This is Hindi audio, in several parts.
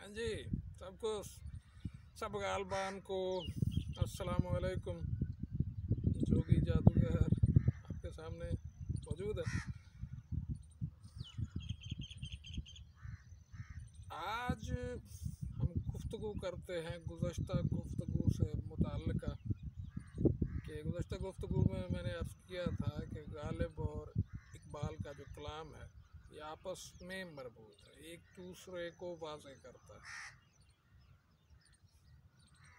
हाँ जी, सबको सब गालबान को अस्सलाम वालेकुम। जोगी जादूगर आपके सामने मौजूद है। आज हम गुफ्तगू करते हैं गुज़श्ता गुफ्तगू से मुताल्लिक़ कि गुज़श्ता गुफ्तगू में मैंने अर्ज़ किया था कि गालिब और इकबाल का जो कलाम है ये आपस में मरबूत है, एक दूसरे को वाज़े करता है।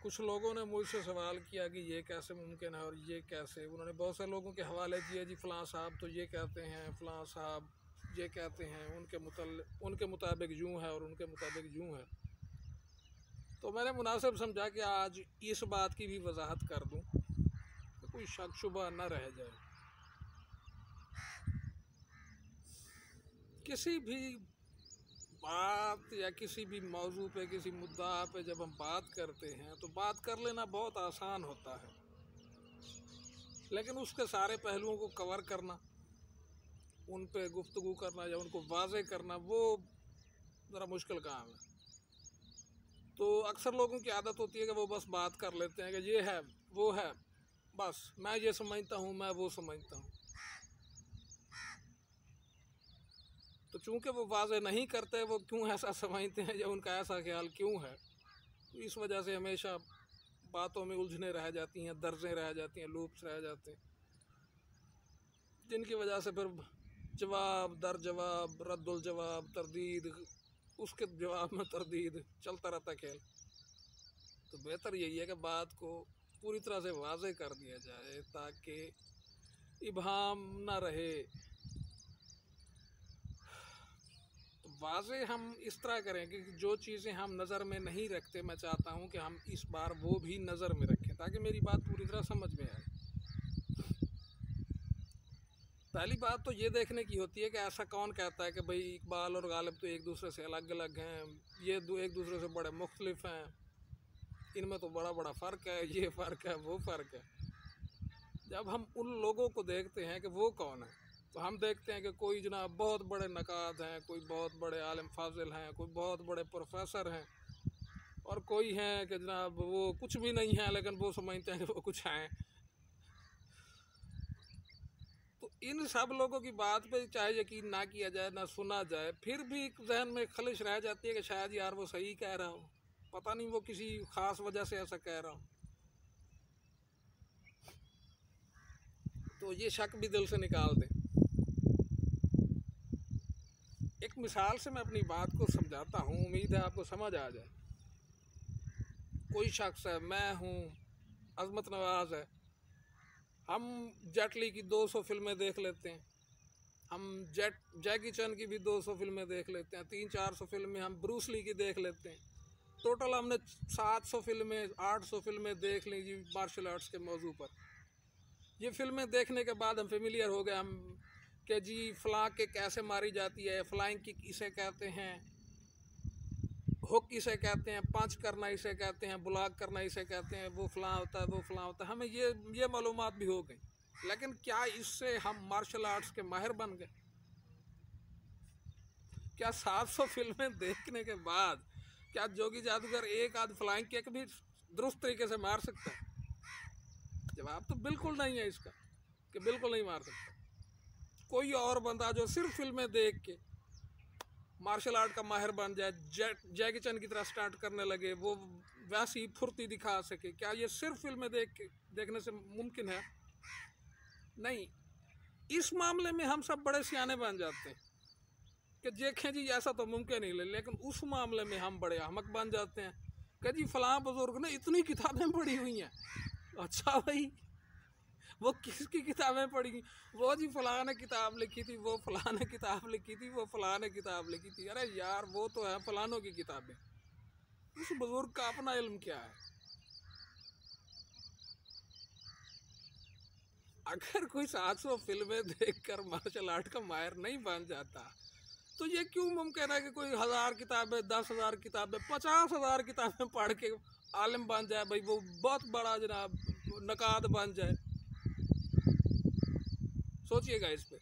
कुछ लोगों ने मुझसे सवाल किया कि ये कैसे मुमकिन है और ये कैसे। उन्होंने बहुत से लोगों के हवाले दिए, जी फ़लाँ साहब तो ये कहते हैं, फ़लाँ साहब ये कहते हैं, उनके मुताबिक यूँ है और उनके मुताबिक यूँ है। तो मैंने मुनासिब समझा कि आज इस बात की भी वजाहत कर दूँ कि कोई शक शुबा न रह जाए। किसी भी बात या किसी भी मौजू पे, किसी मुद्दा पे जब हम बात करते हैं तो बात कर लेना बहुत आसान होता है, लेकिन उसके सारे पहलुओं को कवर करना, उन पे गुफ्तगू करना या उनको वाज़े करना वो ज़रा मुश्किल काम है। तो अक्सर लोगों की आदत होती है कि वो बस बात कर लेते हैं कि ये है वो है, बस मैं ये समझता हूँ, मैं वो समझता हूँ। तो चूँकि वो वाज़े नहीं करते वो क्यों ऐसा समझते हैं या उनका ऐसा ख्याल क्यों है, तो इस वजह से हमेशा बातों में उलझने रह जाती हैं, दर्जें रह जाती हैं, लूप्स रह जाते हैं, जिनकी वजह से फिर जवाब दर जवाब, रद्दुल जवाब, तरदीद, उसके जवाब में तरदीद चलता रहता खेल। तो बेहतर यही है कि बात को पूरी तरह से वाज़े कर दिया जाए ताकि इबहाम ना रहे। तो वाज़े हम इस तरह करें कि जो चीज़ें हम नज़र में नहीं रखते, मैं चाहता हूँ कि हम इस बार वो भी नज़र में रखें ताकि मेरी बात पूरी तरह समझ में आए। पहली बात तो ये देखने की होती है कि ऐसा कौन कहता है कि भाई इकबाल और गालिब तो एक दूसरे से अलग अलग हैं, ये एक दूसरे से बड़े मुख्तलिफ हैं, इनमें तो बड़ा बड़ा फ़र्क है, ये फ़र्क है, वो फ़र्क है। जब हम उन लोगों को देखते हैं कि वो कौन है, तो हम देखते हैं कि कोई जनाब बहुत बड़े नकाद हैं, कोई बहुत बड़े आलिम फाजिल हैं, कोई बहुत बड़े प्रोफेसर हैं, और कोई हैं कि जनाब वो कुछ भी नहीं है लेकिन वो समझते हैं कि वो कुछ हैं। तो इन सब लोगों की बात पे चाहे यकीन ना किया जाए, ना सुना जाए, फिर भी एक जहन में खलिश रह जाती है कि शायद यार वो सही कह रहा हो, पता नहीं वो किसी ख़ास वजह से ऐसा कह रहा हो। तो ये शक भी दिल से निकाल दें। एक मिसाल से मैं अपनी बात को समझाता हूँ, उम्मीद है आपको समझ आ जाए। कोई शख्स है, मैं हूँ, अज़मत नवाज़ है, हम जेटली की 200 फिल्में देख लेते हैं, हम जैकी चैन की भी 200 फिल्में देख लेते हैं, 300-400 फिल्में हम ब्रूस ली की देख लेते हैं। टोटल हमने 700 फिल्में 800 फिल्में देख ली जी मार्शल आर्ट्स के मौजू पर। ये फिल्में देखने के बाद हम फेमिलियर हो गए, हम कि जी फ़लाँ के कैसे मारी जाती है, फ्लाइंग किक इसे कहते हैं, हुक इसे कहते हैं, पंच करना इसे कहते हैं, ब्लॉक करना इसे कहते हैं, वो फ़लाँ होता है, वो फ़लाँ होता है। हमें ये मालूमात भी हो गई, लेकिन क्या इससे हम मार्शल आर्ट्स के माहिर बन गए? क्या 700 फिल्में देखने के बाद क्या जोगी जादूगर एक आध फ्लाइंग किक भी दुरुस्त तरीके से मार सकता है? जवाब तो बिल्कुल नहीं है इसका, कि बिल्कुल नहीं मार सकता। कोई और बंदा जो सिर्फ फिल्में देख के मार्शल आर्ट का माहिर बन जाए, जैकी चैन की तरह स्टार्ट करने लगे, वो वैसी फुर्ती दिखा सके, क्या ये सिर्फ फिल्में देखने से मुमकिन है? नहीं। इस मामले में हम सब बड़े सियाने बन जाते हैं कि देखें जी ऐसा तो मुमकिन नहीं, लेकिन उस मामले में हम बड़े अहमक बन जाते हैं कि जी फलां बुजुर्ग ने इतनी किताबें पढ़ी हुई हैं। अच्छा भाई, वो किसकी किताबें पढ़ी? वो जी फलां ने किताब लिखी थी, वो फलां ने किताब लिखी थी, वो फलां ने किताब लिखी थी। अरे यार वो तो है फलानों की किताबें, उस बुजुर्ग का अपना इल्म क्या है? अगर कोई 700 फिल्में देखकर मार्शल आर्ट का माहिर नहीं बन जाता, तो ये क्यों मुमकिन है कि कोई 1000 किताबें, 10,000 किताबें, 50,000 किताबें पढ़ के आलिम बन जाए, भाई वो बहुत बड़ा जनाब नकाद बन जाए? सोचिएगा इस पे।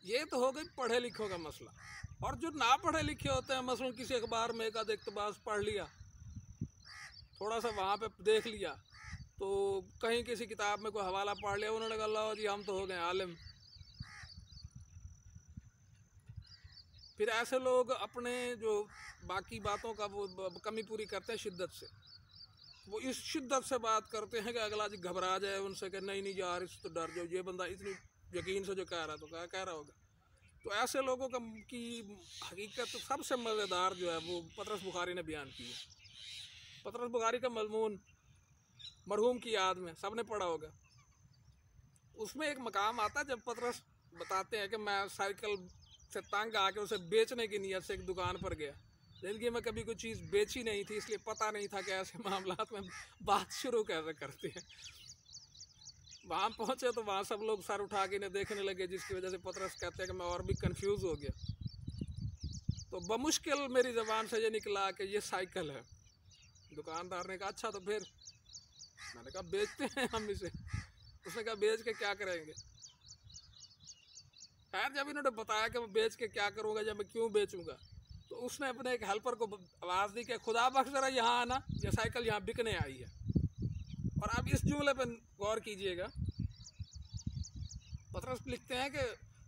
ये तो हो गई पढ़े लिखों का मसला। और जो ना पढ़े लिखे होते हैं, मसलन किसी अखबार में एक आध इक़्तिबास पढ़ लिया, थोड़ा सा वहाँ पे देख लिया, तो कहीं किसी किताब में कोई हवाला पढ़ लिया, उन्होंने कहा लो जी हम तो हो गए आलिम। फिर ऐसे लोग अपने जो बाकी बातों का वो कमी पूरी करते हैं शिद्दत से। वो इस शिद्दत से बात करते हैं कि अगला जी घबरा जाए उनसे, कि नहीं नहीं यार इससे तो डर जाओ, ये बंदा इतनी यकीन से जो कह रहा, तो क्या कह रहा होगा। तो ऐसे लोगों का की हकीकत तो सबसे मज़ेदार जो है वो पतरस बुखारी ने बयान की है। पतरस बुखारी का मज़मून मरहूम की याद में सबने पढ़ा होगा। उसमें एक मकाम आता है जब पतरस बताते हैं कि मैं साइकिल से तंग आके उसे बेचने की नीयत से एक दुकान पर गया। ज़िंदगी में कभी कोई चीज़ बेची नहीं थी, इसलिए पता नहीं था कि ऐसे मामलात में बात शुरू कैसे करते हैं। वहाँ पहुँचे तो वहाँ सब लोग सर उठा के इन्हें देखने लगे, जिसकी वजह से पतरस कहते हैं कि मैं और भी कंफ्यूज हो गया। तो बमुश्किल मेरी ज़बान से ये निकला कि ये साइकिल है। दुकानदार ने कहा अच्छा तो फिर। मैंने कहा बेचते हैं हम इसे। उसने कहा बेच के क्या करेंगे। खैर जब इन्होंने बताया कि मैं बेच के क्या करूँगा, जब मैं क्यों बेचूँगा, तो उसने अपने एक हेल्पर को आवाज़ दी कि खुदा बख्श जरा यहाँ आना, ये साइकिल यहाँ बिकने आई है। और अब इस जुमले पर गौर कीजिएगा। पतरस लिखते हैं कि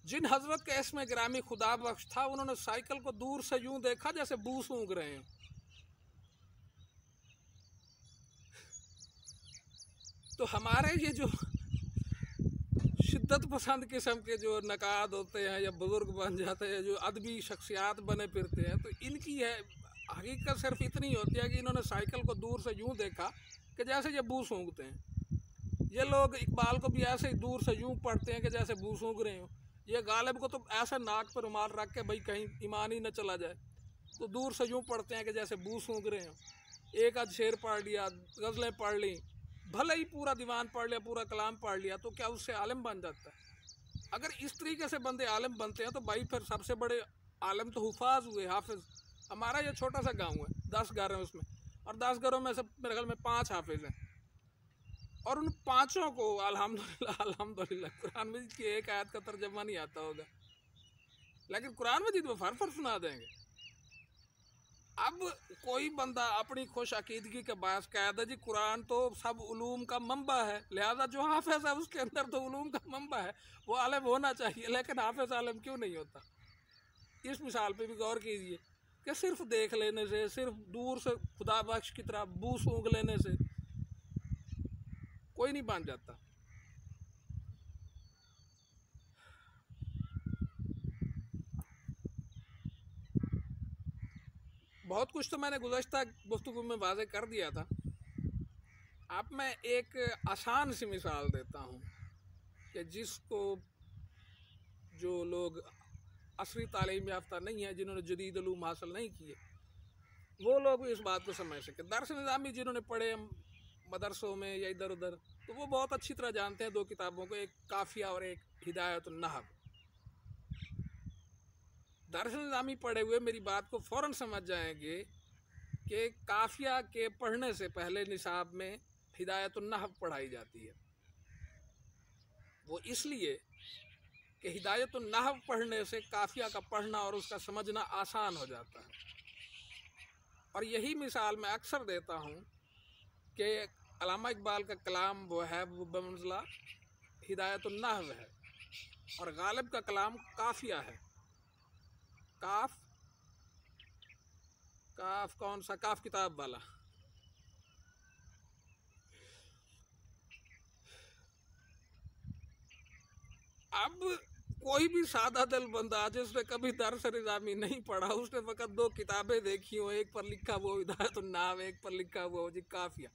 जिन हजरत के इसमें गिरामी खुदा बख्श था, उन्होंने साइकिल को दूर से यूं देखा जैसे बू सूंघ रहे हैं। तो हमारे ये जो शिद्दत पसंद किस्म के जो नकाद होते हैं या बुजुर्ग बन जाते हैं, जो अदबी शख्सियात बने फिरते हैं, तो इनकी है हकीकत सिर्फ इतनी होती है कि इन्होंने साइकिल को दूर से यूं देखा कि जैसे ये बू सूंघते हैं। ये लोग इकबाल को भी ऐसे ही दूर से यूं पढ़ते हैं कि जैसे बू सूंघ रहे हो। ये गालिब को तो ऐसा नाक पर रुमाल रख के भाई कहीं ईमान ही न चला जाए, तो दूर से यूं पढ़ते हैं कि जैसे बू सूंघ रहे हो। एक आध शेर पढ़ लिया, गज़लें पढ़ ली, भले ही पूरा दीवान पढ़ लिया, पूरा कलाम पढ़ लिया, तो क्या उससे आलिम बन जाता है। अगर इस तरीके से बंदे आलिम बनते हैं तो भाई फिर सबसे बड़े आलिम तो हुफाज हुए, हाफिज। हमारा ये छोटा सा गांव है, 10 घर हैं उसमें, और 10 घरों में से मेरे ख्याल में 5 हाफिज हैं। और उन 5 को अल्हम्दुलिल्लाह अल्हम्दुलिल्लाह कुरान मजीद की एक आयत का तर्जमा नहीं आता होगा, लेकिन कुरान मजीद वो फर सुना देंगे। अब कोई बंदा अपनी खुश अकीदगी के बायस कहता है जी कुरान तो सब उलूम का मंबा है, लिहाजा जो हाफिज है उसके अंदर तो उलूम का मंबा है, वो आलिम होना चाहिए, लेकिन हाफिज आलिम क्यों नहीं होता। इस मिसाल पे भी गौर कीजिए कि सिर्फ देख लेने से, सिर्फ दूर से खुदा बख्श की तरह बू सूंघ लेने से कोई नहीं बन जाता। बहुत कुछ तो मैंने गुज़श्ता गुफ्तगू में वाज़े कर दिया था। अब मैं एक आसान सी मिसाल देता हूँ कि जिसको जो लोग असली तालीम याफ्ता नहीं है, जिन्होंने जदीद उलूम हासिल नहीं किए, वो लोग इस बात को समझ सके। दर्स निज़ामी जिन्होंने पढ़े मदरसों में या इधर उधर, तो वो बहुत अच्छी तरह जानते हैं 2 किताबों को, एक काफ़िया और एक हिदायतुन नहव। दर्स निज़ामी पढ़े हुए मेरी बात को फ़ौरन समझ जाएंगे कि काफ़िया के पढ़ने से पहले निसाब में हिदायतुन नहव पढ़ाई जाती है। वो इसलिए कि हिदायतुन नहव पढ़ने से काफ़िया का पढ़ना और उसका समझना आसान हो जाता है। और यही मिसाल मैं अक्सर देता हूँ कि अल्लामा इकबाल का कलाम वो है, वो बमंज़िला हिदायतुन नहव है, और गालिब का कलाम काफ़िया है। काफ काफ कौन सा काफ किताब वाला। अब कोई भी सादा दिल बंदा जिसने कभी दर्स निज़ामी नहीं पढ़ा, उसने फ़कत 2 किताबें देखी हो, एक पर लिखा हुआ हिदायतुन नहव, एक पर लिखा हुआ जी काफ़िया।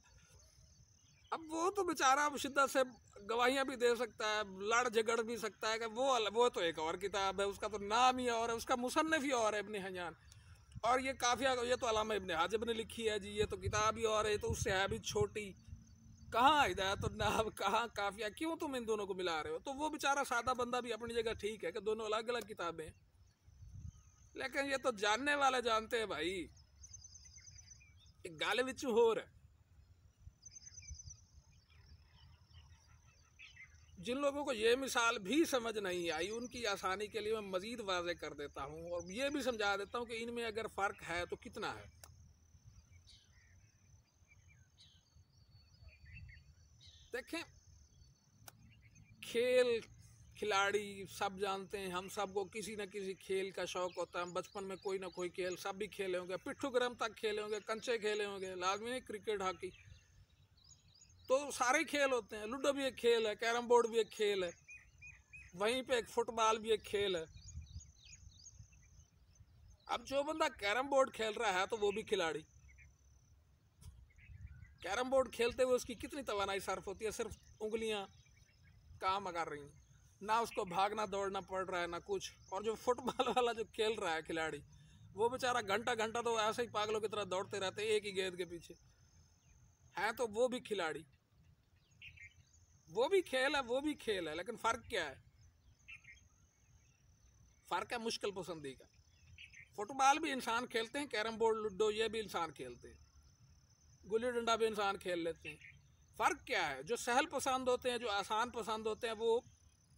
अब वो तो बेचारा अब शिद्दत से गवाहियाँ भी दे सकता है, लड़ झगड़ भी सकता है कि वो तो एक और किताब है, उसका तो नाम ही और है, उसका मुसन्निफ ही और है इब्न हयान, और ये काफ़िया ये तो अल्लामा इब्न हाजिब ने लिखी है जी, ये तो किताब ही और है, तो उससे है भी छोटी। कहाँ हिदायतुन नहव, कहाँ काफ़िया, क्यों तुम इन दोनों को मिला रहे हो। तो वो बेचारा सादा बंदा भी अपनी जगह ठीक है कि दोनों अलग अलग किताबें, लेकिन ये तो जानने वाले जानते हैं भाई, एक गाले विच हो रहा है। जिन लोगों को ये मिसाल भी समझ नहीं आई उनकी आसानी के लिए मैं मज़ीद वाज़े कर देता हूँ और ये भी समझा देता हूँ कि इनमें अगर फ़र्क है तो कितना है। देखें, खेल खिलाड़ी सब जानते हैं, हम सबको किसी न किसी खेल का शौक़ होता है। हम बचपन में कोई ना कोई खेल सब भी खेले होंगे, पिट्ठू गरम तक खेले होंगे, कंचे खेले होंगे, लाजमी नहीं क्रिकेट हॉकी, तो सारे खेल होते हैं। लूडो भी एक खेल है, कैरम बोर्ड भी एक खेल है, वहीं पे एक फुटबॉल भी एक खेल है। अब जो बंदा कैरम बोर्ड खेल रहा है तो वो भी खिलाड़ी। कैरम बोर्ड खेलते हुए उसकी कितनी तवानाई सर्फ होती है, सिर्फ उंगलियां काम कर रही हैं, ना उसको भागना दौड़ना पड़ रहा है ना कुछ। और जो फुटबॉल वाला जो खेल रहा है खिलाड़ी, वो बेचारा घंटा घंटा तो ऐसे ही पागलों की तरह दौड़ते रहते हैं एक ही गेंद के पीछे है, तो वो भी खिलाड़ी। वो भी खेल है, वो भी खेल है, लेकिन फ़र्क क्या है? फ़र्क है मुश्किल पसंदी का। फुटबॉल भी इंसान खेलते हैं, कैरम बोर्ड लूडो ये भी इंसान खेलते हैं, गुल्ली डंडा भी इंसान खेल लेते हैं। फ़र्क क्या है? जो सहल पसंद होते हैं, जो आसान पसंद होते हैं, वो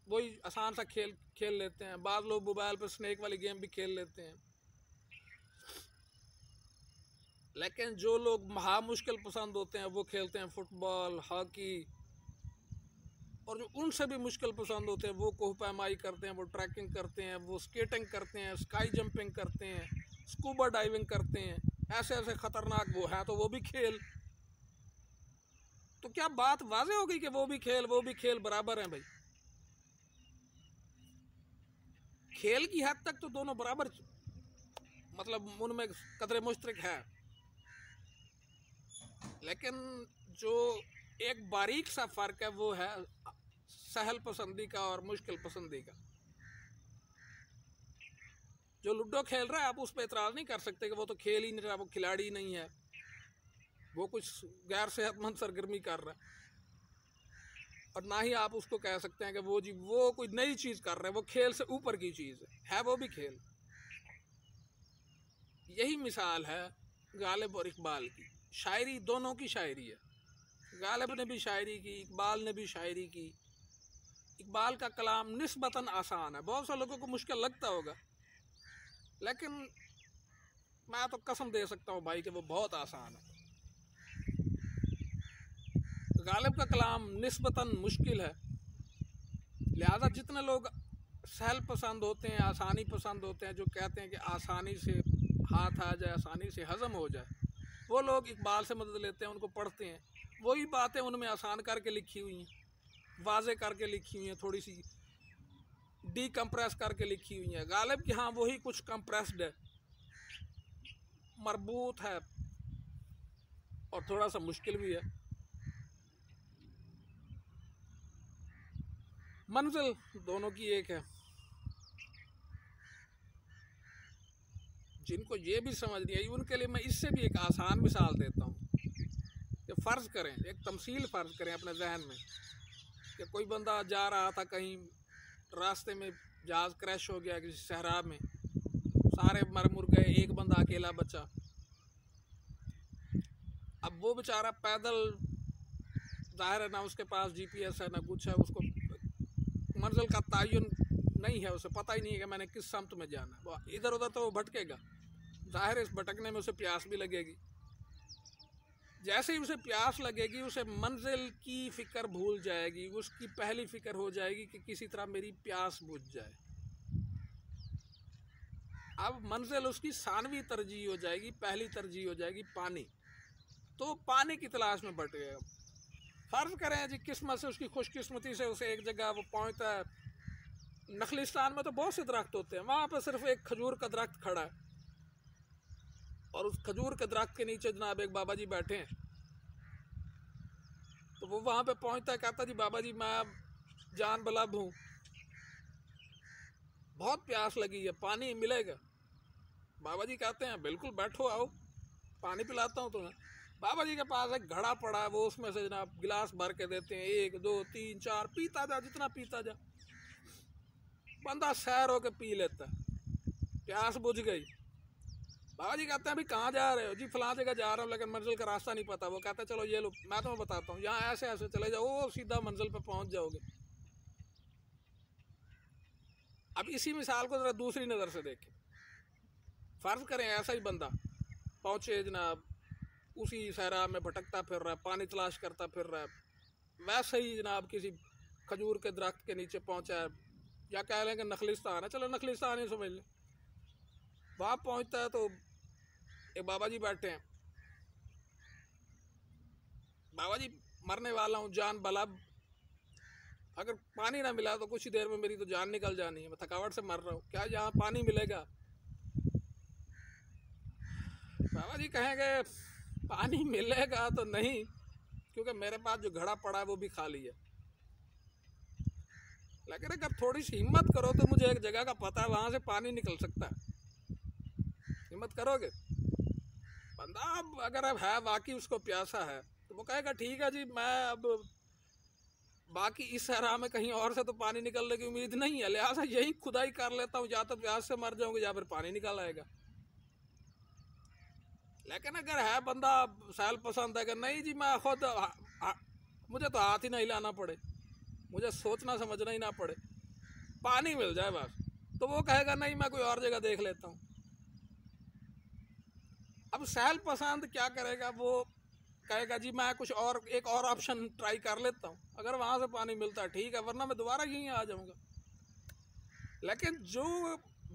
वही आसान सा खेल खेल लेते हैं। बाद लोग मोबाइल पर स्नेक वाली गेम भी खेल लेते हैं। लेकिन जो लोग महा मुश्किल पसंद होते हैं वो खेलते हैं फुटबॉल, हॉकी। और जो उनसे भी मुश्किल पसंद होते हैं वो कोह पैमाई करते हैं, वो ट्रैकिंग करते हैं, वो स्केटिंग करते हैं, स्काई जंपिंग करते हैं, स्कूबा डाइविंग करते हैं। ऐसे ऐसे ख़तरनाक वो है, तो वो भी खेल। तो क्या बात वाज़े हो गई कि वो भी खेल बराबर हैं भाई? खेल की हद तक तो दोनों बराबर, मतलब उनमें कदर मुश्तरक है। लेकिन जो एक बारीक सा फ़र्क है वो है सहल पसंदी का और मुश्किल पसंदी का। जो लूडो खेल रहा है आप उस पर एतराज़ नहीं कर सकते कि वो तो खेल ही नहीं रहा, वो खिलाड़ी ही नहीं है, वो कुछ गैर सेहतमंद सरगर्मी कर रहा है। और ना ही आप उसको कह सकते हैं कि वो कोई नई चीज़ कर रहा है, वो खेल से ऊपर की चीज़ है वो भी खेल। यही मिसाल है गालिब और इकबाल की। शायरी दोनों की शायरी है, गालिब ने भी शायरी की, इकबाल ने भी शायरी की। इकबाल का कलाम निस्बतन आसान है, बहुत से लोगों को मुश्किल लगता होगा, लेकिन मैं तो कसम दे सकता हूँ भाई कि वो बहुत आसान है। गालिब का कलाम निस्बतन मुश्किल है, लिहाजा जितने लोग सहल पसंद होते हैं, आसानी पसंद होते हैं, जो कहते हैं कि आसानी से हाथ आ जाए, आसानी से हज़म हो जाए, वो लोग इकबाल से मदद लेते हैं, उनको पढ़ते हैं। वही बातें उनमें आसान करके लिखी हुई हैं, वाज़े करके लिखी हुई हैं, थोड़ी सी डीकम्प्रेस करके लिखी हुई हैं। गालिब की हाँ वही कुछ कंप्रेस्ड है, मरबूत है और थोड़ा सा मुश्किल भी है। मंजिल दोनों की एक है। जिनको ये भी समझ नहीं आई उनके लिए मैं इससे भी एक आसान मिसाल देता हूँ कि फ़र्ज़ करें, एक तमसील फ़र्ज़ करें अपने जहन में कि कोई बंदा जा रहा था कहीं, रास्ते में जहाज़ क्रैश हो गया किसी सहरा में, सारे मर मुर गए, एक बंदा अकेला बचा। अब वो बेचारा पैदल, ज़ाहिर है ना उसके पास GPS है ना कुछ है, उसको मंजिल का तयन नहीं है, उसे पता ही नहीं है कि मैंने किस समत में जाना है। वो इधर उधर तो वो भटकेगा, ज़ाहिर है इस भटकने में उसे प्यास भी लगेगी। जैसे ही उसे प्यास लगेगी उसे मंजिल की फ़िक्र भूल जाएगी, उसकी पहली फ़िक्र हो जाएगी कि किसी तरह मेरी प्यास बुझ जाए। अब मंजिल उसकी सानवी तरजीह हो जाएगी, पहली तरजीह हो जाएगी पानी, तो पानी की तलाश में भटकेगा। फ़र्ज़ करें जी किस्मत से, उसकी खुशकिस्मती से उसे एक जगह वो पहुँचता है, नखलिस्तान में तो बहुत से दरख्त होते हैं, वहाँ पर सिर्फ एक खजूर का दरख्त खड़ा है और उस खजूर के दरख्त के नीचे जनाब एक बाबा जी बैठे हैं। तो वो वहाँ पे पहुँचता है, कहता जी बाबा जी मैं जान बलब हूँ, बहुत प्यास लगी है, पानी मिलेगा? बाबा जी कहते हैं बिल्कुल बैठो, आओ पानी पिलाता हूँ तुम्हें। बाबा जी के पास एक घड़ा पड़ा है, वो उसमें से जनाब गिलास भर के देते हैं, 1 2 3 4 पीता जा, जितना पीता जा। बंदा सैर होके पी लेता है, प्यास बुझ गई। बाबा जी कहते हैं अभी कहाँ जा रहे हो? जी फलां जगह जा रहा हूँ, लेकिन मंजिल का रास्ता नहीं पता। वो कहता है चलो ये लो मैं तुम्हें बताता हूँ, यहाँ ऐसे ऐसे चले जाओ, वो सीधा मंजिल पे पहुँच जाओगे। अब इसी मिसाल को ज़रा दूसरी नज़र से देखें। फ़र्ज़ करें ऐसा ही बंदा पहुँचे जनाब, उसी सहरा में भटकता फिर रहा है, पानी तलाश करता फिर रहा है, वैसे ही जनाब किसी खजूर के दरख्त के नीचे पहुँचा है, या कह लें कि नखलिस्तान है, चलो नखलिस्तान ही समझ लें। वहाँ पहुँचता है तो एक बाबा जी बैठे हैं। बाबा जी मरने वाला हूँ, जान बलब, अगर पानी ना मिला तो कुछ ही देर में मेरी तो जान निकल जानी है, मैं थकावट से मर रहा हूँ, क्या यहाँ पानी मिलेगा? बाबा जी कहेंगे पानी मिलेगा तो नहीं, क्योंकि मेरे पास जो घड़ा पड़ा है वो भी खाली है, लेकिन अगर थोड़ी सी हिम्मत करो तो मुझे एक जगह का पता है वहां से पानी निकल सकता है, हिम्मत करोगे? बंदा अगर अब है वाकई उसको प्यासा है तो वो कहेगा ठीक है जी, मैं अब बाकी इस सहरा में कहीं और से तो पानी निकलने की उम्मीद नहीं है, लिहाजा यही खुदाई कर लेता हूँ, या तो प्यास से मर जाऊंगा या फिर पानी निकल आएगा। लेकिन अगर है बंदा सैल पसंद है कि नहीं जी मैं खुद मुझे तो हाथ ही ना हिलाना पड़े, मुझे सोचना समझना ही ना पड़े, पानी मिल जाए बस, तो वो कहेगा नहीं मैं कोई और जगह देख लेता हूँ। अब सहल पसंद क्या करेगा, वो कहेगा जी मैं कुछ और एक और ऑप्शन ट्राई कर लेता हूँ, अगर वहाँ से पानी मिलता है ठीक है, वरना मैं दोबारा यहीं आ जाऊँगा। लेकिन जो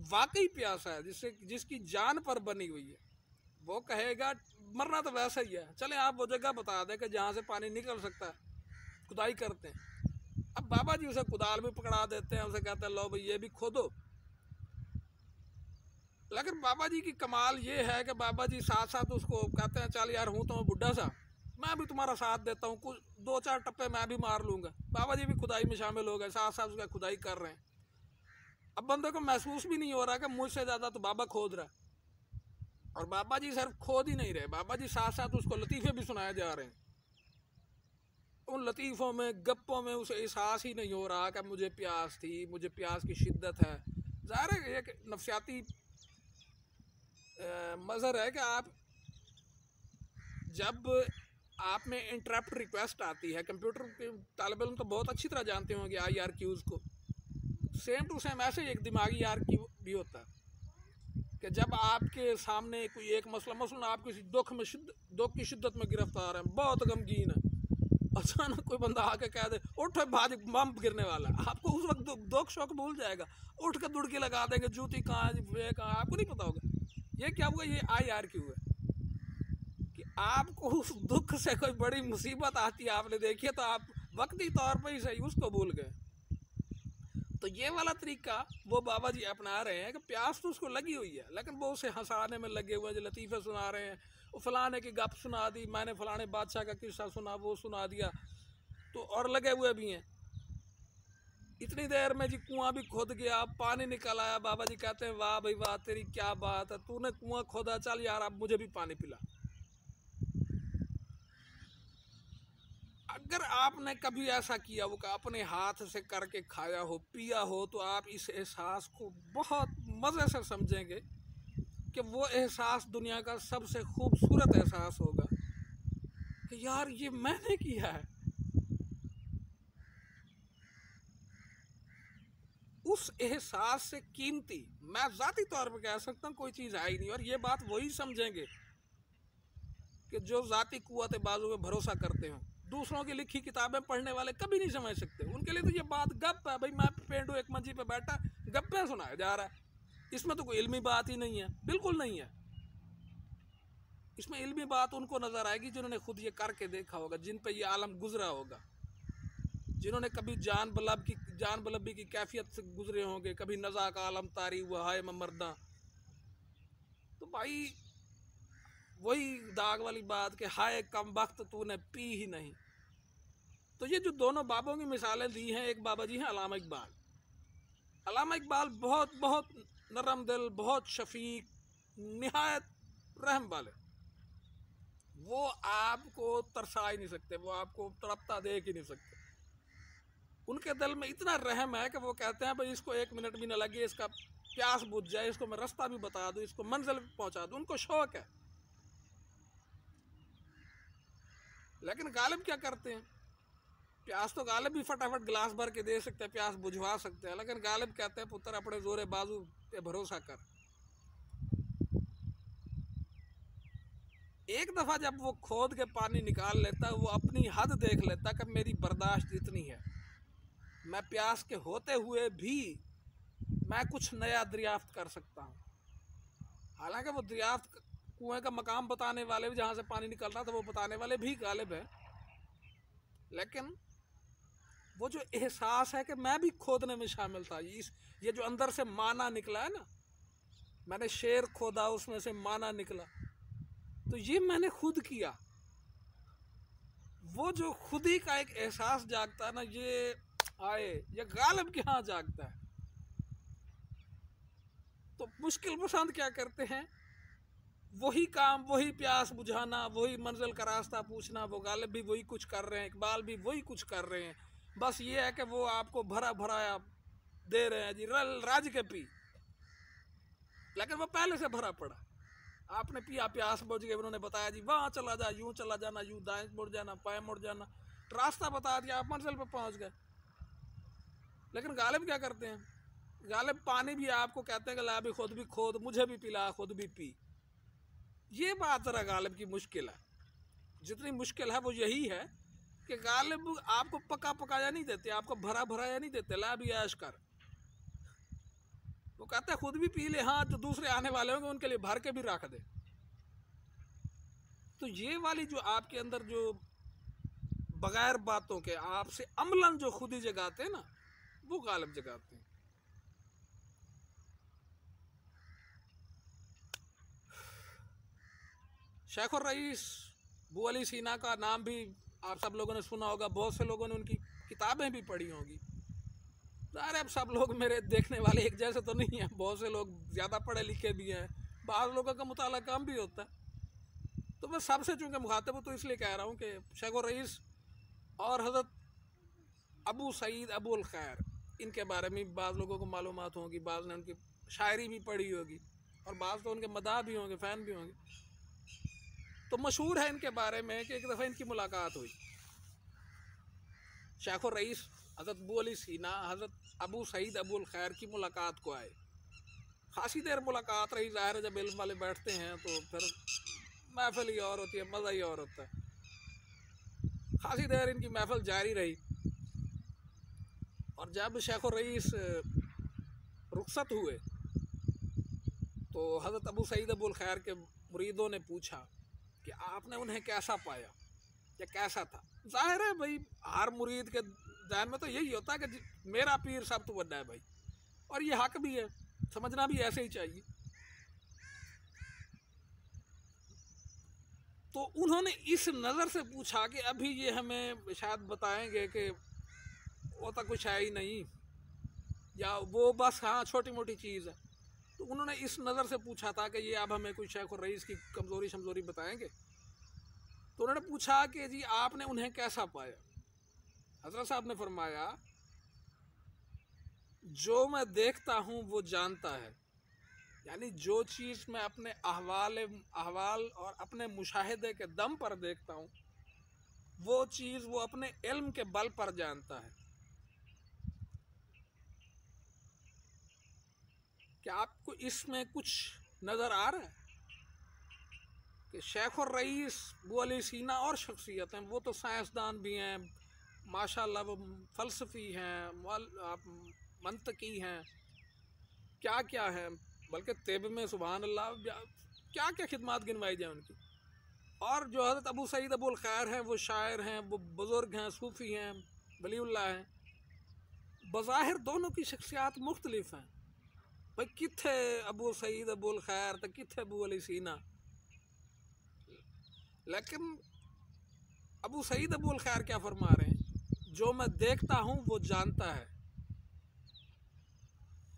वाकई प्यासा है, जिसकी जान पर बनी हुई है, वो कहेगा मरना तो वैसा ही है, चले आप वो जगह बता दें कि जहाँ से पानी निकल सकता है, खुदाई करते हैं। अब बाबा जी उसे कुदाल भी पकड़ा देते हैं, उसे कहते हैं लो भाई ये भी खोदो। लेकिन बाबा जी की कमाल ये है कि बाबा जी साथ साथ उसको कहते हैं चल यार हूँ तो मैं बुढ़ा सा, मैं भी तुम्हारा साथ देता हूँ, कुछ 2-4 टप्पे मैं भी मार लूँगा। बाबा जी भी खुदाई में शामिल हो गए, साथ साथ उसका खुदाई कर रहे हैं। अब बंदे को महसूस भी नहीं हो रहा कि मुझसे ज़्यादा तो बाबा खोद रहा है, और बाबा जी सिर्फ खोद ही नहीं रहे, बाबा जी साथ साथ उसको लतीफ़े भी सुनाए जा रहे हैं। उन लतीफ़ों में, गप्पों में उसे एहसास ही नहीं हो रहा कि मुझे प्यास थी, मुझे प्यास की शिद्दत है। ज़ाहिर है एक नफ्सियाती मज़हर है कि आप जब आप में इंटरप्ट रिक्वेस्ट आती है, कंप्यूटर के तालिब इल्म तो बहुत अच्छी तरह जानते होंगे IRQs को, सेम टू सेम ऐसे एक दिमागी RQ भी होता है कि जब आपके सामने कोई एक मसलन आप किसी दुख की शिद्दत में गिरफ्तार हैं, बहुत गमगीन है, अचानक कोई बंदा आके कह दे उठ भाज बम गिरने वाला है, आपको उस वक्त दुख शौक भूल जाएगा, उठ कर दुड़की लगा देंगे, जूती कहाँ है कहाँ, आपको नहीं पता होगा ये क्या हुआ। ये IRQ है कि आपको उस दुख से कोई बड़ी मुसीबत आती है, आपने देखी है, तो आप वक्ती तौर पर ही सही उसको भूल गए। तो ये वाला तरीका वो बाबा जी अपना रहे हैं कि प्यास तो उसको लगी हुई है, लेकिन वो उसे हंसाने में लगे हुए हैं, जो लतीफ़े सुना रहे हैं, वो फलाने की गप सुना दी, मैंने फलाने बादशाह का किस्सा सुना, वो सुना दिया, तो और लगे हुए भी हैं। इतनी देर में जी कुआं भी खोद गया, पानी निकल आया, बाबा जी कहते हैं वाह भाई वाह, तेरी क्या बात है, तूने कुआं खोदा, चल यार अब मुझे भी पानी पिला। अगर आपने कभी ऐसा किया वो अपने हाथ से करके खाया हो, पिया हो, तो आप इस एहसास को बहुत मज़े से समझेंगे कि वो एहसास दुनिया का सबसे खूबसूरत एहसास होगा कि यार ये मैंने किया है। उस एहसास से कीमती मैं ज़ाती तौर पर कह सकता हूँ कोई चीज़ है ही नहीं, और ये बात वही समझेंगे कि जो ज़ाती कुव्वत बाजू में भरोसा करते हो। दूसरों की लिखी किताबें पढ़ने वाले कभी नहीं समझ सकते, उनके लिए तो ये बात गप है, भाई मैं पेंडू एक मंजी पे बैठा गप्पे सुनाया जा रहा है, इसमें तो कोई इल्मी बात ही नहीं है, बिल्कुल नहीं है। इसमें इल्मी बात उनको नज़र आएगी जिन्होंने खुद ये करके देखा होगा, जिन पे ये आलम गुजरा होगा, जिन्होंने कभी जान बलब्बी की कैफियत से गुजरे होंगे, कभी नज़ा का आलम तारी हुआ हाय मर्दा। तो भाई वही दाग वाली बात कि हाय कम वक्त तूने पी ही नहीं। तो ये जो दोनों बाबों की मिसालें दी हैं, एक बाबा जी हैं अल्लामा इकबाल। अल्लामा इकबाल बहुत बहुत नरम दिल, बहुत शफीक, निहायत रहम वाले, वो आपको तरसा ही नहीं सकते, वो आपको तड़पता देख ही नहीं सकते। उनके दिल में इतना रहम है कि वो कहते हैं भाई इसको 1 मिनट भी ना लगे, इसका प्यास बुझ जाए, इसको मैं रास्ता भी बता दूं, इसको मंजिल पहुंचा दूं, उनको शौक है। लेकिन गालिब क्या करते हैं, प्यास तो गालिब भी फटाफट गिलास भर के दे सकते हैं, प्यास बुझवा सकते हैं, लेकिन गालिब कहते हैं पुत्र अपने जोरे बाजू पे भरोसा कर। एक दफा जब वो खोद के पानी निकाल लेता है, वो अपनी हद देख लेता कि मेरी बर्दाश्त इतनी है, मैं प्यास के होते हुए भी मैं कुछ नया दरियाफ्त कर सकता हूँ। हालांकि वो दरियाफ्त कुएं का मकाम बताने वाले भी, जहाँ से पानी निकल रहा था वो बताने वाले भी गालिब है, लेकिन वो जो एहसास है कि मैं भी खोदने में शामिल था, ये जो अंदर से माना निकला है ना, मैंने शेर खोदा उसमें से माना निकला, तो ये मैंने खुद किया। वो जो खुदी का एक एहसास जागता है ना, ये गालिब के यहाँ जागता है। तो मुश्किल पसंद क्या करते हैं, वही काम, वही प्यास बुझाना, वही मंजिल का रास्ता पूछना, वो गालिब भी वही कुछ कर रहे हैं, इकबाल भी वही कुछ कर रहे हैं। बस ये है कि वो आपको भरा भराया दे रहे हैं जी, राज के पी, लेकिन वो पहले से भरा पड़ा। आपने पिया, प्यास बुझ गई, उन्होंने बताया जी वहाँ चला जा, यूँ चला जाना, यूँ दाएं मुड़ जाना, पाए मुड़ जाना, रास्ता बता दिया, आप मंजिल पर पहुँच गए। लेकिन गालिब क्या करते हैं, गालिब पानी भी आपको कहते हैं कि ला भी खुद भी खोद, मुझे भी पिला, खुद भी पी। ये बात ज़रा गालिब की मुश्किल है। जितनी मुश्किल है वो यही है कि गालिब आपको पका पकाया नहीं देते, आपको भरा भराया नहीं देते, ला भी ऐश कर। वो कहते हैं खुद भी पी ले, हाँ जो दूसरे आने वाले होंगे उनके लिए भर के भी रख दे। तो ये वाली जो आपके अंदर जो बगैर बातों के आपसे अमलन जो खुद ही जगाते हैं ना, वो गालिब जगाते हैं। शेख और रईस बू अली सीना का नाम भी आप सब लोगों ने सुना होगा, बहुत से लोगों ने उनकी किताबें भी पढ़ी होंगी। अरे अब सब लोग मेरे देखने वाले एक जैसे तो नहीं हैं, बहुत से लोग ज़्यादा पढ़े लिखे भी हैं, बाद लोगों का मुताला कम भी होता है। तो मैं सबसे चूँकि मुखातिब हूँ तो इसलिए कह रहा हूँ कि शेख और रईस और हज़रत अबू सईद अबुल खैर, इनके बारे में बाज़ लोगों को मालूमात होगी, बाज़ ने उनकी शायरी भी पढ़ी होगी और बाज़ तो उनके मदाह भी होंगे, फ़ैन भी होंगे। तो मशहूर है इनके बारे में कि एक दफ़ा इनकी मुलाकात हुई, शेख और रईस हज़रत बू अली सीना हज़रत अबू सईद अबुल खैर की मुलाकात को आए। खासी देर मुलाकात रही, ज़ाहिर है जब इल्म वाले बैठते हैं तो फिर महफिल ही और होती है, मज़ा ही और होता है। खासी देर इनकी महफिल जारी रही और जब शेख और रईस रुखसत हुए तो हज़रत अबू सईद अबुल खैर के मुरीदों ने पूछा कि आपने उन्हें कैसा पाया या कैसा था। जाहिर है भाई, हर मुरीद के ध्यान में तो यही होता है कि मेरा पीर सब तो बड़ा है भाई, और ये हक भी है, समझना भी ऐसे ही चाहिए। तो उन्होंने इस नज़र से पूछा कि अभी ये हमें शायद बताएंगे कि वो तो कुछ है ही नहीं, या वो बस हाँ छोटी मोटी चीज़ है। तो उन्होंने इस नज़र से पूछा था कि ये अब हमें कोई शेख और रईस की कमज़ोरी शमज़ोरी बताएंगे। तो उन्होंने पूछा कि जी आपने उन्हें कैसा पाया। हज़रत साहब ने फरमाया, जो मैं देखता हूँ वो जानता है, यानी जो चीज़ मैं अपने अहवाल और अपने मुशाहिदे के दम पर देखता हूँ वो चीज़ वो अपने इल्म के बल पर जानता है। क्या आपको इसमें कुछ नज़र आ रहा है कि शेख और रईस बू अली सीना और शख्सियत हैं, वो तो साइंसदान भी हैं माशाल्लाह, वो फ़लसफ़ी हैं, आप मंतकी हैं, क्या क्या हैं, बल्कि तेब में सुभान अल्लाह क्या क्या खिदमात गिनवाई जाए उनकी। और जो हज़रत अबू सईद अबुल खैर हैं वो शायर हैं, वो बुज़ुर्ग हैं, सूफ़ी हैं, वलीउल्लाह हैं। बज़ाहिर दोनों की शख्सियात मुख्तलिफ हैं भाई, किथे अबू सईद अबुल खैर तो किथे अबू अली सीना। लेकिन अबू सईद अबुल खैर क्या फरमा रहे हैं, जो मैं देखता हूँ वो जानता है।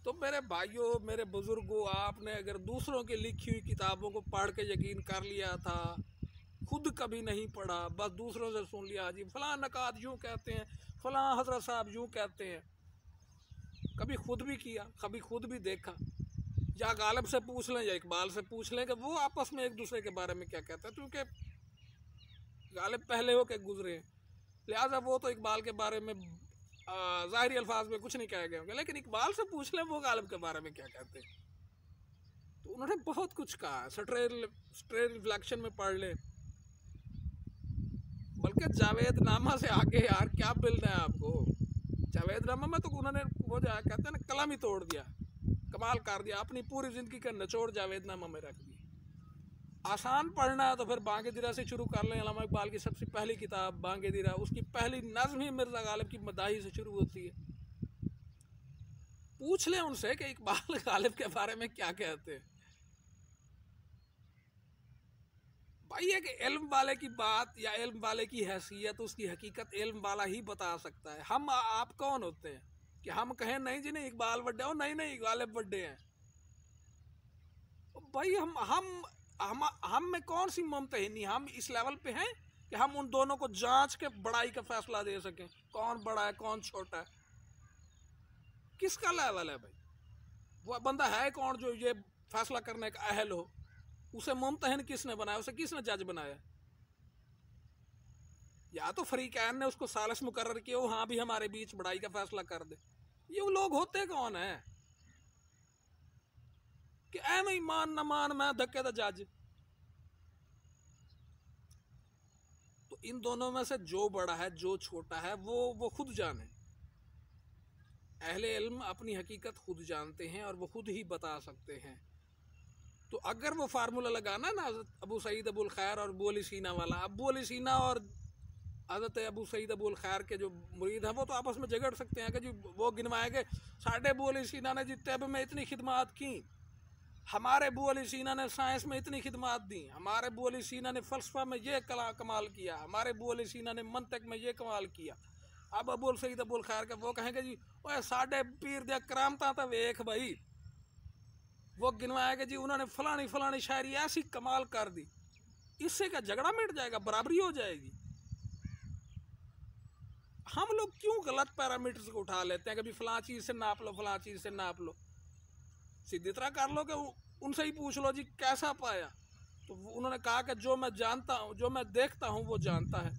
तो मेरे भाइयों, मेरे बुज़ुर्गों, आपने अगर दूसरों की लिखी हुई किताबों को पढ़ के यकीन कर लिया था, खुद कभी नहीं पढ़ा, बस दूसरों से सुन लिया जी फ़लाँ नकात यूँ कहते हैं, फ़लाँ हज़रत साहब यूँ कहते हैं, कभी खुद भी किया, कभी खुद भी देखा, या गालिब से पूछ लें या इकबाल से पूछ लें कि वो आपस में एक दूसरे के बारे में क्या कहते हैं, क्योंकि गालिब पहले हो के गुजरे हैं। लिहाजा वो तो इकबाल के बारे में ज़ाहिरी अल्फाज में कुछ नहीं कहे गए होंगे, लेकिन इकबाल से पूछ लें वो गालिब के बारे में क्या कहते हैं। तो उन्होंने बहुत कुछ कहा, स्ट्रेट रिफ्लेक्शन में पढ़ लें, बल्कि जावेद नामा से आगे यार क्या मिलना है आपको। जावेद नामा में तो उन्होंने वो जो कहते हैं ना कलम ही तोड़ दिया, कमाल कर दिया, अपनी पूरी ज़िंदगी का निचोड़ जावेद नामा में रख दिया। आसान पढ़ना है तो फिर बांगे दिरा से शुरू कर लें। अल्लामा इकबाल की सबसे पहली किताब बांगे दिरा, उसकी पहली नज़्म ही मिर्ज़ा गालिब की मदाही से शुरू होती है। पूछ लें उनसे कि इकबाल गालिब के बारे में क्या कहते हैं। भाई ये कि इल्म वाले की बात या इल्म वाले की हैसियत, उसकी हकीकत इल्म वाला ही बता सकता है। हम आप कौन होते हैं कि हम कहें नहीं जी नहीं इकबाल बड्डे हो, नहीं नहीं गालिब बड्डे हैं। भाई हम में कौन सी मुमतहिनी, हम इस लेवल पे हैं कि हम उन दोनों को जांच के बड़ाई का फैसला दे सकें, कौन बड़ा है कौन छोटा है। किसका लेवल है भाई? वो बंदा है कौन जो ये फैसला करने का अहल हो? उसे मुमतहिन किसने बनाया, उसे किसने जज बनाया? या तो फरीकैन ने उसको सालिस मुकर्रर किया, हाँ भी हमारे बीच बड़ाई का फैसला कर दे। ये लोग होते कौन है कि एम ही मान न मान मैं धक्के दा जज। तो इन दोनों में से जो बड़ा है जो छोटा है वो खुद जाने। अहले इल्म अपनी हकीकत खुद जानते हैं और वो खुद ही बता सकते हैं। तो अगर वो फार्मूला लगाना ना अबू सईद अबुल खैर और अबू अली सीना वाला, अबू अली सीना और हज़रत अबू सईद अबुल खैर के जो मुरीद हैं वो तो आपस में झगड़ सकते हैं कि जी वो गिनवाएंगे साढ़े अबू अली सीना ने जी तैब में इतनी खिदमात की, हमारे अबू अली सीना ने साइंस में इतनी खिदमात दी, हमारे अबू अली सीना ने फ़लसफ़ा में ये कमाल किया, हमारे अबू अली सीना ने मंतक में ये कमाल किया। अब अबू सईद अबुल खैर के वो कहेंगे जी ओए साढ़े पीर दिया करामता तो वेख भाई, वो गिनवाएंगे जी उन्होंने फलानी फलानी शायरी ऐसी कमाल कर दी। इससे क्या झगड़ा मिट जाएगा, बराबरी हो जाएगी। हम लोग क्यों गलत पैरामीटर्स को उठा लेते हैं, कभी फलां चीज़ से नाप लो फलां चीज़ से नाप लो। सीधी तरह कर लो कि उनसे ही पूछ लो जी कैसा पाया, तो उन्होंने कहा कि जो मैं जानता हूँ जो मैं देखता हूँ वो जानता है।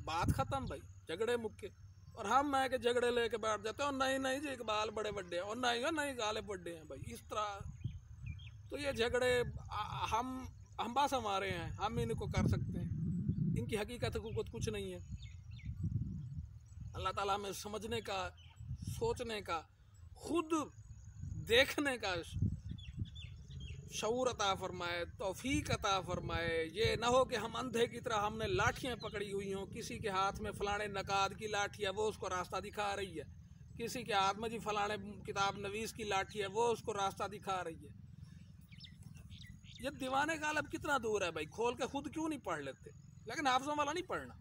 बात ख़त्म भाई, झगड़े मुक्के। और हम मैं के झगड़े लेके बैठ जाते हैं और नहीं नहीं जी इकबाल बड़े बड्डे हैं और नहीं नहीं गालिब बड्डे हैं भाई, इस तरह। तो ये झगड़े हम बस हमारे हैं, हम इनको कर सकते हैं, इनकी हकीकत कुछ नहीं है। अल्लाह ताला में समझने का, सोचने का, खुद देखने का शऊर अता फरमाए, तौफीक अता फरमाए। ये ना हो कि हम अंधे की तरह हमने लाठियाँ पकड़ी हुई हों, किसी के हाथ में फलाने नकाद की लाठी है वो उसको रास्ता दिखा रही है, किसी के हाथ में जी फलाने किताब नवीस की लाठी है वो उसको रास्ता दिखा रही है। ये दीवाने गालिब कितना दूर है भाई, खोल के खुद क्यों नहीं पढ़ लेते? लेकिन हाफिज़ों वाला नहीं पढ़ना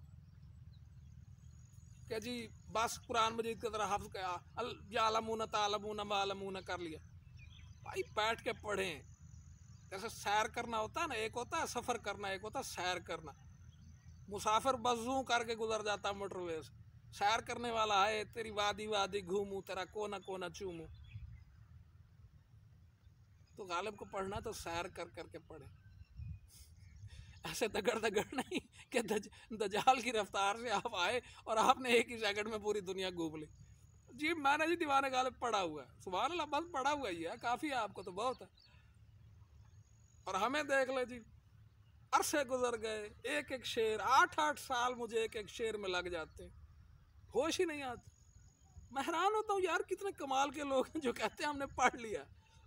कि जी बस कुरान मजीद की तरह हाफ़िज़ यालमून तालमून मालमून कर लिया। भाई बैठ के पढ़ें। जैसे सैर करना होता है ना, एक होता है सफ़र करना, एक होता है सैर करना। मुसाफिर बज़ू करके गुजर जाता मोटरवे से, सैर करने वाला है तेरी वादी वादी घूमूं तेरा कोना कोना चूमूं। तो गालिब को पढ़ना तो सैर कर करके पढ़े, ऐसे दगड़ दगड़ नहीं कि दजाल की रफ्तार से आप आए और आपने एक ही सेकंड में पूरी दुनिया घूम ली। जी मैंने जी दीवाने गालिब पढ़ा हुआ है, सुभान अल्लाह, बस पढ़ा हुआ ही है, काफ़ी है, आपको तो बहुत है। और हमें देख ले जी, अरसे गुजर गए, एक एक शेर 8-8 साल मुझे एक एक शेर में लग जाते हैं, होश ही नहीं आती। मैं हैरान होता हूँ यार, कितने कमाल के लोग हैं जो कहते हैं हमने पढ़ लिया,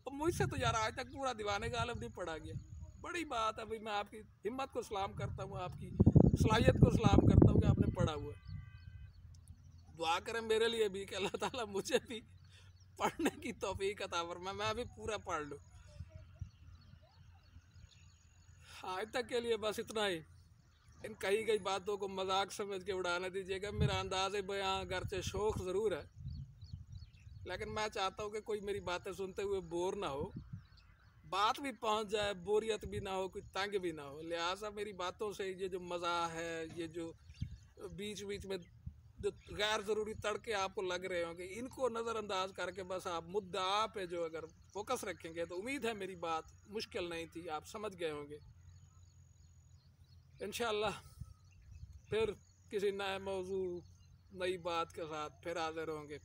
और मुझसे तो यार आज तक पूरा दीवाने गालिब नहीं पढ़ा गया। बड़ी बात है भाई, मैं आपकी हिम्मत को सलाम करता हूँ, आपकी सलाहियत को सलाम करता हूँ कि आपने पढ़ा हुआ है। दुआ करें मेरे लिए भी कि अल्लाह ताला मुझे भी पढ़ने की तौफीक अता फरमाए, मैं भी पूरा पढ़ लूँ। आज तक के लिए बस इतना ही। इन कही गई बातों को मजाक समझ के उड़ाने दीजिएगा। मेरा अंदाज़ बयां अगरचे शौक ज़रूर है, लेकिन मैं चाहता हूँ कि कोई मेरी बातें सुनते हुए बोर ना हो, बात भी पहुँच जाए, बोरियत भी ना हो, कोई तंग भी ना हो। लिहाजा मेरी बातों से ये जो मज़ा है, ये जो बीच बीच में जो गैर ज़रूरी तड़के आपको लग रहे होंगे, इनको नज़रअंदाज करके बस आप मुद्दा पे जो अगर फोकस रखेंगे तो उम्मीद है मेरी बात मुश्किल नहीं थी, आप समझ गए होंगे इंशाअल्लाह। फिर किसी नए मौजू नई बात के साथ फिर हाजिर होंगे।